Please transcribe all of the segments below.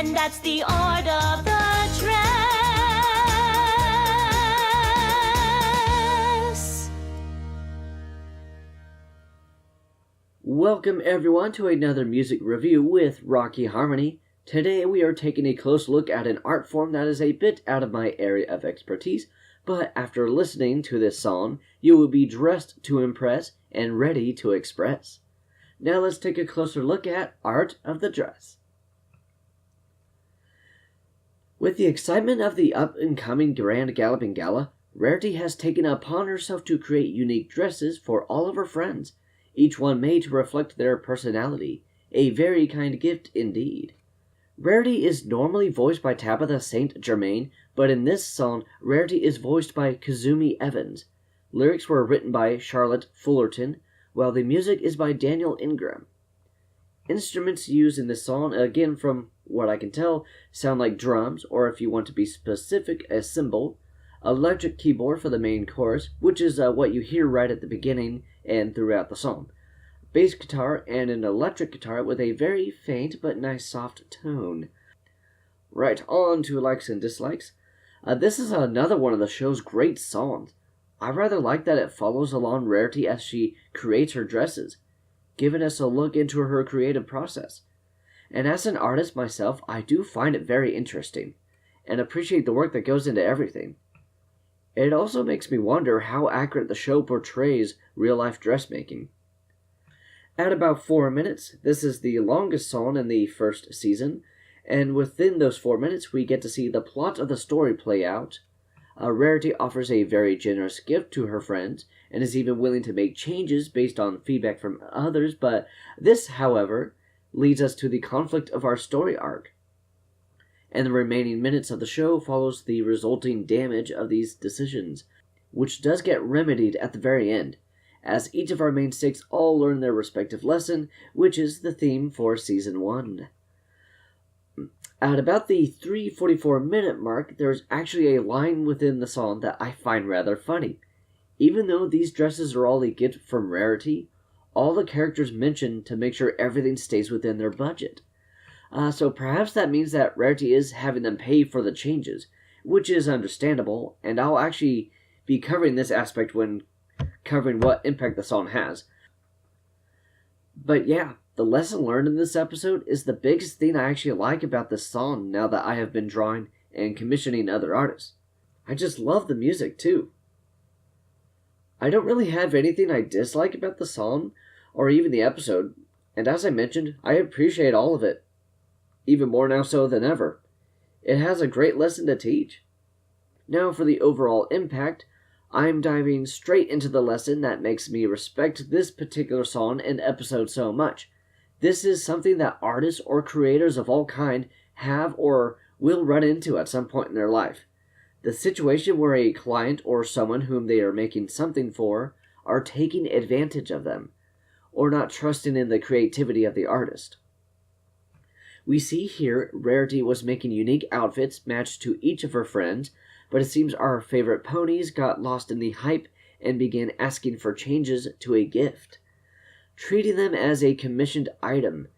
and that's the art of the dress. Welcome everyone to another music review with Rocky Harmony. Today we are taking a close look at an art form that is a bit out of my area of expertise, but after listening to this song, you will be dressed to impress and ready to express. Now let's take a closer look at Art of the Dress. With the excitement of the up-and-coming Grand Galloping Gala, Rarity has taken it upon herself to create unique dresses for all of her friends, each one made to reflect their personality. A very kind gift indeed. Rarity is normally voiced by Tabitha St. Germain, but in this song, Rarity is voiced by Kazumi Evans. Lyrics were written by Charlotte Fullerton, while the music is by Daniel Ingram. Instruments used in this song, again from what I can tell, sound like drums, or if you want to be specific, a cymbal, electric keyboard for the main chorus, which is what you hear right at the beginning and throughout the song, bass guitar, and an electric guitar with a very faint but nice soft tone. Right, on to likes and dislikes. This is another one of the show's great songs. I rather like that it follows along Rarity as she creates her dresses, giving us a look into her creative process. And as an artist myself, I do find it very interesting, and appreciate the work that goes into everything. It also makes me wonder how accurate the show portrays real-life dressmaking. At about 4 minutes, this is the longest song in the first season, and within those 4 minutes we get to see the plot of the story play out. Rarity offers a very generous gift to her friends, and is even willing to make changes based on feedback from others, but this, however, leads us to the conflict of our story arc. And the remaining minutes of the show follows the resulting damage of these decisions, which does get remedied at the very end, as each of our main six all learn their respective lesson, which is the theme for Season 1. At about the 3:44-minute mark, there's actually a line within the song that I find rather funny. Even though these dresses are all a gift from Rarity, all the characters mention to make sure everything stays within their budget. So perhaps that means that Rarity is having them pay for the changes, which is understandable, and I'll actually be covering this aspect when covering what impact the song has. But yeah, the lesson learned in this episode is the biggest thing I actually like about this song now that I have been drawing and commissioning other artists. I just love the music too. I don't really have anything I dislike about the song or even the episode, and as I mentioned, I appreciate all of it, even more now so than ever. It has a great lesson to teach. Now for the overall impact, I'm diving straight into the lesson that makes me respect this particular song and episode so much. This is something that artists or creators of all kind have or will run into at some point in their life. The situation where a client or someone whom they are making something for are taking advantage of them, or not trusting in the creativity of the artist. We see here Rarity was making unique outfits matched to each of her friends, but it seems our favorite ponies got lost in the hype and began asking for changes to a gift, treating them as a commissioned item,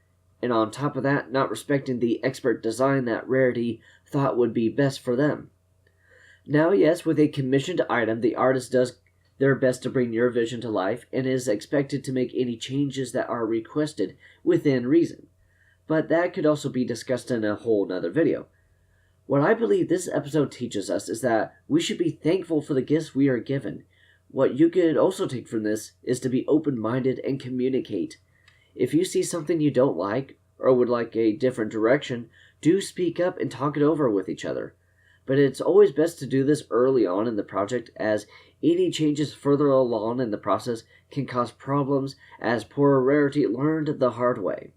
and on top of that, not respecting the expert design that Rarity thought would be best for them. Now, yes, with a commissioned item, the artist does their best to bring your vision to life and is expected to make any changes that are requested within reason. But that could also be discussed in a whole nother video. What I believe this episode teaches us is that we should be thankful for the gifts we are given. What you could also take from this is to be open-minded and communicate. If you see something you don't like, or would like a different direction, do speak up and talk it over with each other. But it's always best to do this early on in the project, as any changes further along in the process can cause problems, as poor Rarity learned the hard way.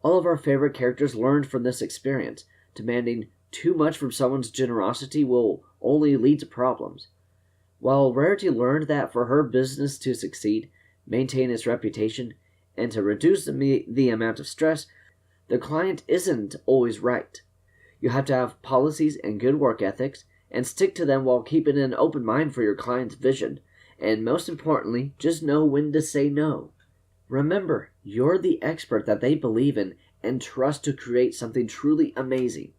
All of our favorite characters learned from this experience. Demanding too much from someone's generosity will only lead to problems. While Rarity learned that for her business to succeed, maintain its reputation, and to reduce the amount of stress, the client isn't always right. You have to have policies and good work ethics, and stick to them while keeping an open mind for your client's vision, and most importantly, just know when to say no. Remember, you're the expert that they believe in, and trust to create something truly amazing.